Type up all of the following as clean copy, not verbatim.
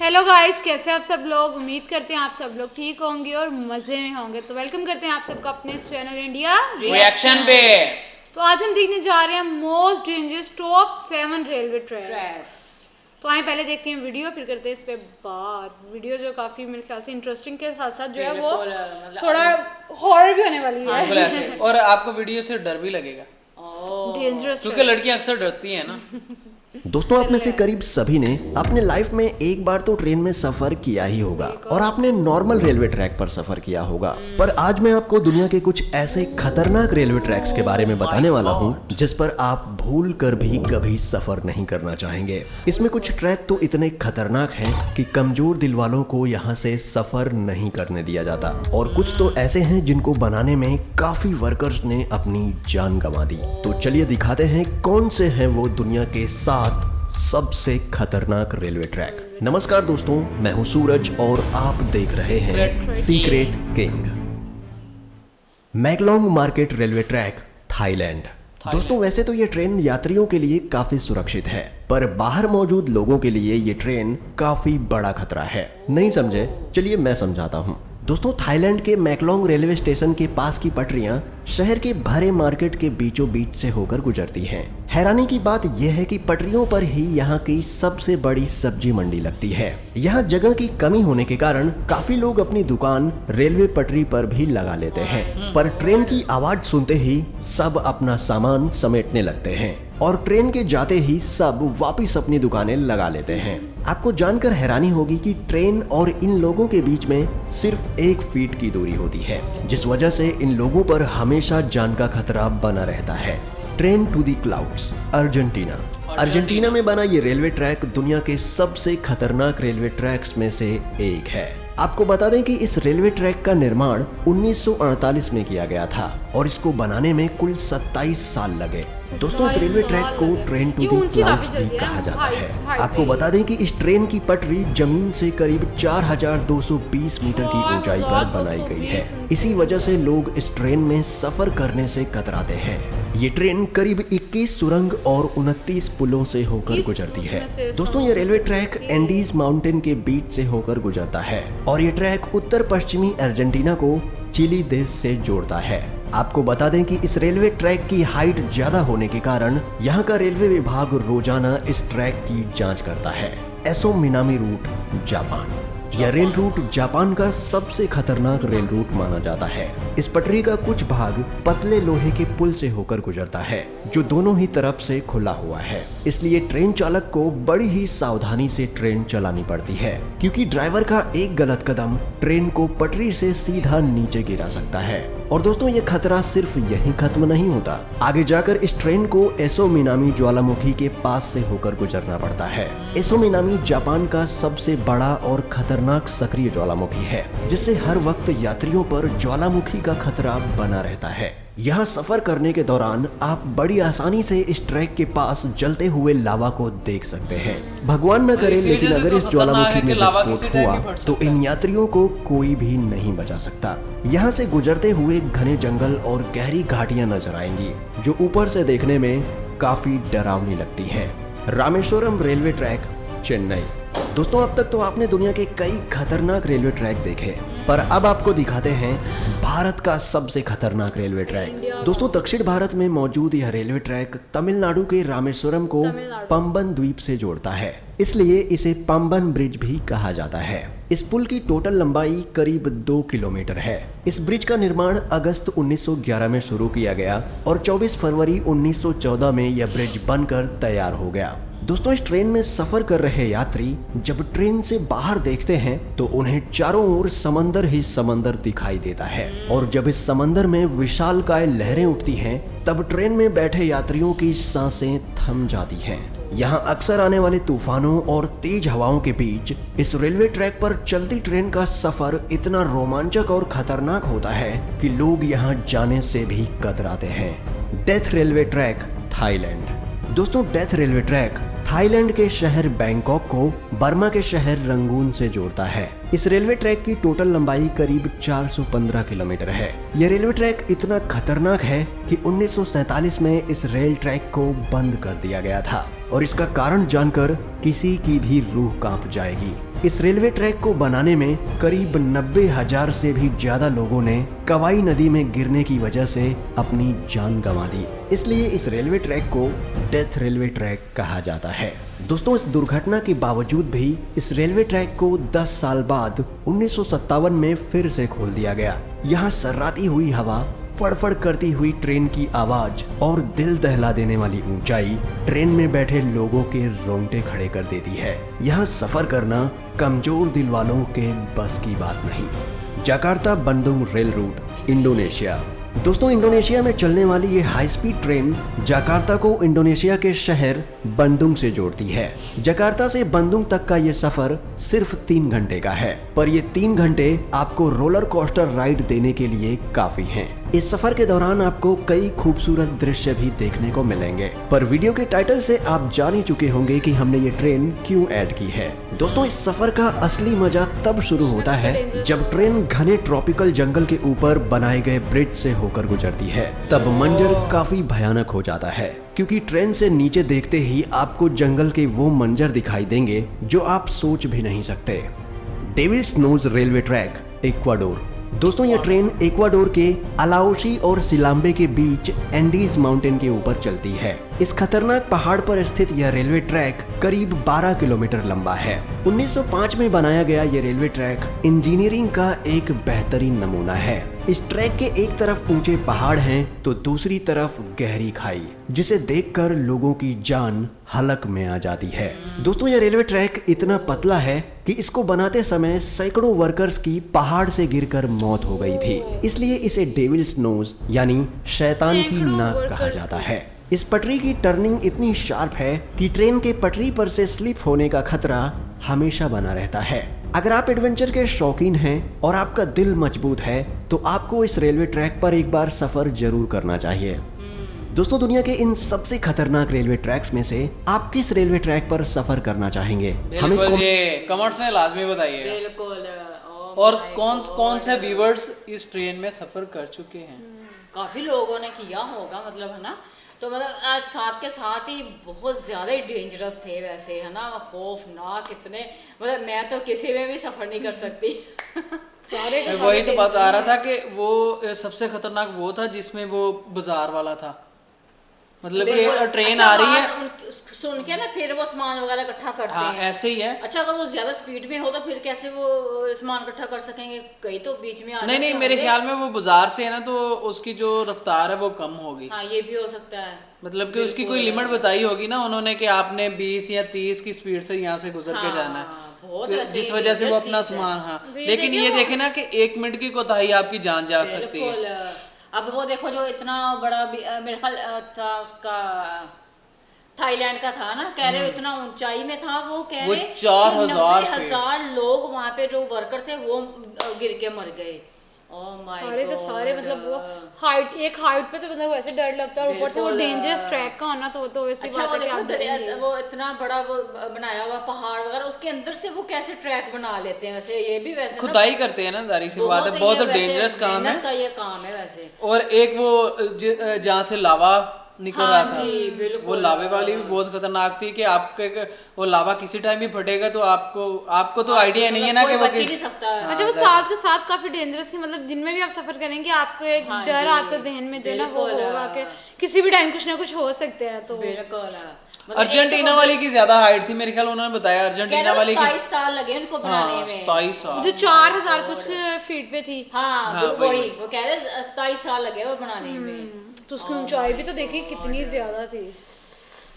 Hello guys, कैसे आप सब लोग। उम्मीद करते हैं आप सब लोग ठीक होंगे और मज़े में होंगे। तो वेलकम करते हैं आप सबको अपने चैनल इंडिया रिएक्शन पे। तो आज हम देखने जा रहे हैं most dangerous top 7 railway tracks. तो आए पहले देखते हैं वीडियो, फिर करते हैं इस पे बात। वीडियो जो काफ़ी मेरे ख्याल से इंटरेस्टिंग के साथ साथ जो है वो थोड़ा हॉरर भी होने वाली है। ऐसे और आपको वीडियो से डर भी लगेगा डेंजरस क्योंकि लड़कियां अक्सर डरती हैं ना। दोस्तों, आप में से करीब सभी ने अपने लाइफ में एक बार तो ट्रेन में सफर किया ही होगा और आपने नॉर्मल रेलवे ट्रैक पर सफर किया होगा। पर आज मैं आपको दुनिया के कुछ ऐसे खतरनाक रेलवे ट्रैक्स के बारे में बताने वाला हूँ जिस पर आप भूल कर भी कभी सफर नहीं करना चाहेंगे। इसमें कुछ ट्रैक तो इतने खतरनाक हैं कि कमजोर दिल वालों को यहाँ से सफर नहीं करने दिया जाता, और कुछ तो ऐसे हैं जिनको बनाने में काफी वर्कर्स ने अपनी जान गंवा दी। तो चलिए दिखाते हैं कौन से हैं वो दुनिया के 7 सबसे खतरनाक रेलवे ट्रैक। नमस्कार दोस्तों, मैं हूं सूरज और आप देख रहे हैं secret king. Maeklong market railway track, Thailand. दोस्तों, वैसे तो ये ट्रेन यात्रियों के लिए काफी सुरक्षित है, पर बाहर मौजूद लोगों के लिए ये ट्रेन काफी बड़ा खतरा है। नहीं समझे? चलिए मैं समझाता हूँ। दोस्तों, थाईलैंड के मैकलोंग रेलवे स्टेशन के पास की पटरियां शहर के भरे मार्केट के बीचों बीच से होकर गुजरती हैं। हैरानी की बात यह है कि पटरियों पर ही यहाँ की सबसे बड़ी सब्जी मंडी लगती है। यहाँ जगह की कमी होने के कारण काफी लोग अपनी दुकान रेलवे पटरी पर भी लगा लेते हैं, पर ट्रेन की आवाज सुनते ही सब अपना सामान समेटने लगते हैं और ट्रेन के जाते ही सब वापस अपनी दुकानें लगा लेते हैं। आपको जानकर हैरानी होगी कि ट्रेन और इन लोगों के बीच में सिर्फ 1 फीट की दूरी होती है, जिस वजह से इन लोगों पर हमेशा जान का खतरा बना रहता है। Train to the clouds, Argentina में बना ये रेलवे ट्रैक दुनिया के सबसे खतरनाक रेलवे ट्रैक्स में से एक है। आपको बता दें कि इस रेलवे ट्रैक का निर्माण 1948 में किया गया था और इसको बनाने में कुल 27 साल लगे। दोस्तों, इस रेलवे ट्रैक को ट्रेन टू द क्लाउड्स भी कहा जाता है। आपको बता दें कि इस ट्रेन की पटरी जमीन से करीब 4220 मीटर की ऊंचाई पर बनाई गई है। इसी वजह से लोग इस ट्रेन में सफर करने से कतराते हैं। ये ट्रेन करीब 21 सुरंग और 29 पुलों से होकर गुजरती है। दोस्तों, ये रेलवे ट्रैक एंडीज माउंटेन के बीच से होकर गुजरता है और ये ट्रैक उत्तर पश्चिमी अर्जेंटीना को चिली देश से जोड़ता है। आपको बता दें कि इस रेलवे ट्रैक की हाइट ज्यादा होने के कारण यहाँ का रेलवे विभाग रोजाना इस ट्रैक की जांच करता है। Aso Minami route, Japan. यह रेल रूट जापान का सबसे खतरनाक रेल रूट माना जाता है। इस पटरी का कुछ भाग पतले लोहे के पुल से होकर गुजरता है, जो दोनों ही तरफ से खुला हुआ है। इसलिए ट्रेन चालक को बड़ी ही सावधानी से ट्रेन चलानी पड़ती है, क्योंकि ड्राइवर का एक गलत कदम ट्रेन को पटरी से सीधा नीचे गिरा सकता है। और दोस्तों, ये खतरा सिर्फ यहीं खत्म नहीं होता। आगे जाकर इस ट्रेन को एसो मिनामी ज्वालामुखी के पास से होकर गुजरना पड़ता है। एसो मिनामी जापान का सबसे बड़ा और खतरनाक सक्रिय ज्वालामुखी है, जिससे हर वक्त यात्रियों पर ज्वालामुखी का खतरा बना रहता है। यहाँ सफर करने के दौरान आप बड़ी आसानी से इस ट्रैक के पास जलते हुए लावा को देख सकते हैं। भगवान न करे, लेकिन अगर इस ज्वालामुखी में विस्फोट हुआ तो इन यात्रियों को कोई भी नहीं बचा सकता। यहाँ से गुजरते हुए घने जंगल और गहरी घाटियां नजर आएंगी, जो ऊपर से देखने में काफी डरावनी लगती है। Rameswaram railway track, Chennai. दोस्तों, अब तक तो आपने दुनिया के कई खतरनाक रेलवे ट्रैक देखे, पर अब आपको दिखाते हैं भारत का सबसे खतरनाक रेलवे ट्रैक। दोस्तों, दक्षिण भारत में मौजूद यह रेलवे ट्रैक तमिलनाडु के रामेश्वरम को पंबन द्वीप से जोड़ता है, इसलिए इसे पंबन ब्रिज भी कहा जाता है। इस पुल की टोटल लंबाई करीब 2 किलोमीटर है। इस ब्रिज का निर्माण अगस्त 1911 में शुरू किया गया और 24 फरवरी 1914 में यह ब्रिज बनकर तैयार हो गया। दोस्तों, इस ट्रेन में सफर कर रहे यात्री जब ट्रेन से बाहर देखते हैं तो उन्हें चारों ओर समंदर ही समंदर दिखाई देता है, और जब इस समंदर में विशालकाय लहरें उठती हैं तब ट्रेन में बैठे यात्रियों की सांसें थम जाती हैं। यहाँ अक्सर आने वाले तूफानों और तेज हवाओं के बीच इस रेलवे ट्रैक पर चलती ट्रेन का सफर इतना रोमांचक और खतरनाक होता है कि लोग यहाँ जाने से भी कतराते हैं। Death railway track, Thailand. दोस्तों, डेथ रेलवे ट्रैक थाईलैंड के शहर बैंकॉक को बर्मा के शहर रंगून से जोड़ता है। इस रेलवे ट्रैक की टोटल लंबाई करीब 415 किलोमीटर है। यह रेलवे ट्रैक इतना खतरनाक है कि 1947 में इस रेल ट्रैक को बंद कर दिया गया था, और इसका कारण जानकर किसी की भी रूह कांप जाएगी। इस रेलवे ट्रैक को बनाने में करीब 90,000 से भी ज्यादा लोगों ने कवाई नदी में गिरने की वजह से अपनी जान गंवा दी। इसलिए इस रेलवे ट्रैक को डेथ रेलवे ट्रैक कहा जाता है। दोस्तों, इस दुर्घटना के बावजूद भी इस रेलवे ट्रैक को 10 साल बाद 1957 में फिर से खोल दिया गया। यहाँ सर्राती हुई हवा, फड़फड़ करती हुई ट्रेन की आवाज और दिल दहला देने वाली ऊंचाई ट्रेन में बैठे लोगों के रोंगटे खड़े कर देती है। यहाँ सफर करना कमजोर दिल वालों के बस की बात नहीं। Jakarta Bandung rail route, Indonesia. दोस्तों, इंडोनेशिया में चलने वाली ये हाई स्पीड ट्रेन जकार्ता को इंडोनेशिया के शहर बंदुंग से जोड़ती है। जकार्ता से बंदुंग तक का ये सफर सिर्फ 3 घंटे का है, पर ये 3 घंटे आपको रोलर कोस्टर राइड देने के लिए काफी हैं। इस सफर के दौरान आपको कई खूबसूरत दृश्य भी देखने को मिलेंगे, पर वीडियो के टाइटल से आप जान ही चुके होंगे कि हमने ये ट्रेन क्यों ऐड की है। दोस्तों, इस सफर का असली मजा तब शुरू होता है जब ट्रेन घने ट्रॉपिकल जंगल के ऊपर बनाए गए ब्रिज से होकर गुजरती है। तब मंजर काफी भयानक हो जाता है, क्योंकि ट्रेन से नीचे देखते ही आपको जंगल के वो मंजर दिखाई देंगे जो आप सोच भी नहीं सकते। Devil's nose railway track, Ecuador. दोस्तों, ये ट्रेन इक्वाडोर के अलाउशी और सिलाम्बे के बीच एंडीज माउंटेन के ऊपर चलती है। इस खतरनाक पहाड़ पर स्थित यह रेलवे ट्रैक करीब 12 किलोमीटर लंबा है। 1905 में बनाया गया ये रेलवे ट्रैक इंजीनियरिंग का एक बेहतरीन नमूना है। इस ट्रैक के एक तरफ ऊंचे पहाड़ हैं तो दूसरी तरफ गहरी खाई, जिसे देखकर लोगों की जान हलक में आ जाती है। दोस्तों, यह रेलवे ट्रैक इतना पतला है कि इसको बनाते समय सैकड़ों वर्कर्स की पहाड़ से गिरकर मौत हो गई थी। इसलिए इसे डेविल्स नोज यानी शैतान की नाक कहा जाता है। इस पटरी की टर्निंग इतनी शार्प है कि ट्रेन के पटरी पर से स्लिप होने का खतरा हमेशा बना रहता है। अगर आप एडवेंचर के शौकीन हैं और आपका दिल मजबूत है तो आपको इस रेलवे ट्रैक पर एक बार सफर जरूर करना चाहिए। दोस्तों, दुनिया के इन सबसे खतरनाक रेलवे ट्रैक्स में से आप किस रेलवे ट्रैक पर सफर करना चाहेंगे? हमें कमेंट्स में लाजमी बताइए। बिल्कुल। और कौन से व्यूअर्स इस ट्रेन में सफर कर चुके हैं? काफी लोगों ने किया होगा, मतलब है ना। तो मतलब आज साथ के साथ ही बहुत ज़्यादा ही डेंजरस थे वैसे, है ना, खौफनाक इतने, मतलब मैं तो किसी में भी सफ़र नहीं कर सकती। सारे के वही तो बात आ रहा था कि वो सबसे खतरनाक वो था जिसमें वो बाजार वाला था, मतलब कि ट्रेन आ रही है सुन के ना फिर वो सामान वगैरह इकट्ठा करते हाँ, हैं। ऐसे ही है। अच्छा, अगर वो ज्यादा स्पीड में हो तो फिर कैसे वो सामान इकट्ठा कर सकेंगे? कहीं तो बीच में आ नहीं, मेरे ख्याल में वो बाजार से है ना, तो उसकी जो रफ्तार है वो कम होगी। हाँ, ये भी हो सकता है। मतलब कि उसकी कोई लिमिट बताई होगी ना उन्होंने कि आपने 20 या 30 की स्पीड से यहाँ से गुजर के जाना है, जिस वजह से वो अपना सामान लेकिन ये देखे ना कि 1 मिनट की कोताही आपकी जान जा सकती है। अब वो देखो जो इतना बड़ा मेरे ख्याल था उसका थाईलैंड का था ना, कह रहे इतना ऊंचाई में था, वो कह रहे 4,000 लोग वहाँ पे जो वर्कर थे वो गिर के मर गए। सारे के सारे, मतलब वो हाइट पे तो मतलब वैसे डर लगता है, और ऊपर से वो डेंजरस ट्रैक का होना तो वैसे बात है कि वो इतना बड़ा वो बनाया हुआ पहाड़ वगैरह, उसके अंदर से वो कैसे ट्रैक बना लेते हैं? वैसे ये भी वैसे खुदाई करते हैं ना, जारी सी बात है, बहुत डेंजरस काम है। ये काम है वैसे। और एक वो जहाँ से लावा निकल रहा था, वो लावे वाली भी बहुत खतरनाक थी कि आपके वो लावा किसी टाइम भी फटेगा तो आपको तो आइडिया नहीं है ना कि वो बच ही नहीं सकता है। अच्छा, वो साथ के साथ काफी डेंजरस थी, मतलब जिनमें भी आप सफर करेंगे आपको एक डर आपके जहन में जो ना वो होगा कि किसी भी टाइम कुछ ना कुछ हो सकता है। तो बिल्कुल। अर्जेंटीना वाली की ज्यादा हाइट थी मेरे ख्याल, उन्होंने बताया अर्जेंटीना वाली की 27 साल लगे उनको बनाने में। 27 साल, जो 4,000 कुछ फीट पे थी। हाँ, वही वो कह रहे 27 साल लगे वो बनाने में। तो उसकी ऊंचाई भी तो देखिए कितनी ज्यादा थी,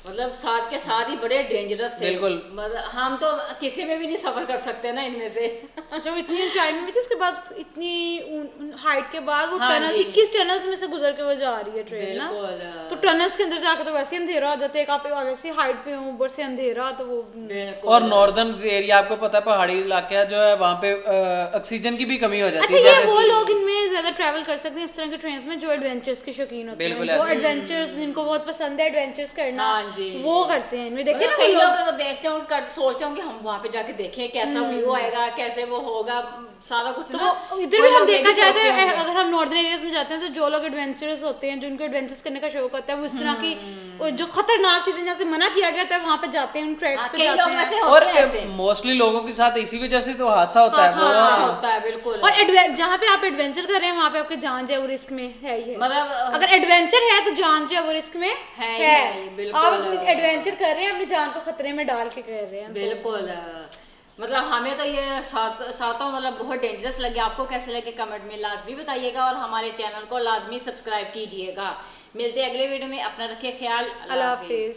मतलब साथ के साथ ही बड़े डेंजरस थे। बिल्कुल। मतलब हम तो किसी में भी नहीं सफर कर सकते ना इनमें से। जब इतनी ऊंचाई में भी थी, उसके बाद इतनी हाइट के बाद वो टनल 21 टनल्स में से गुजर के वो जा रही है ट्रेन ना। तो टनल्स के अंदर जाकर तो वैसे अंधेरा हो जाता है, आप वैसे हाइट पे हो, ऊपर से अंधेरा, तो वो और नॉर्दर्न एरिया आपको पता है पहाड़ी इलाका जो है, वहाँ पे ऑक्सीजन की भी कमी हो जाती है। अच्छा, ये वो लोग इनमें ज्यादा ट्रैवल कर सकते हैं इस तरह के ट्रेन में जो एडवेंचर्स के शौकीन होते हैं, जो एडवेंचर्स जिनको बहुत पसंद है एडवेंचर्स करना, वो करते हैं इनमें। देखिए ना, कई लोग तो देखते होंगे, सोचते होंगे हम वहाँ पे जाके देखें कैसा व्यू आएगा, कैसे वो होगा, सारा कुछ ना। इधर भी हम देखना चाहते हैं, अगर हम नॉर्दर्न एरियाज में जाते हैं तो जो लोग एडवेंचरस होते हैं, जिनको एडवेंचर्स करने का शौक होता है, वो इस तरह की और जो खतरनाक चीजें जहाँ से मना किया गया था वहाँ पे जाते हैं, उन ट्रैक्स पे कई जाते लोग हैं। ऐसे और होते हैं ऐसे। मोस्टली लोगों के साथ इसी वजह से तो हादसा होता है होता है बिल्कुल। और जहाँ पे आप एडवेंचर कर रहे हैं वहाँ पे आपकी जान जो है वो रिस्क में है ही है। मतलब अगर एडवेंचर है तो जान जो है वो रिस्क में है ही है। है, बिल्कुल। आप एडवेंचर कर रहे हैं, अपनी जान को खतरे में डाल के कर रहे हैं। बिल्कुल मतलब हमें तो ये सातों मतलब बहुत डेंजरस लगे। आपको कैसे लगे कमेंट में लाजमी बताइएगा और हमारे चैनल को लाजमी सब्सक्राइब कीजिएगा। मिलते हैं अगले वीडियो में, अपना रखिए ख्याल, अल्लाह हाफिज।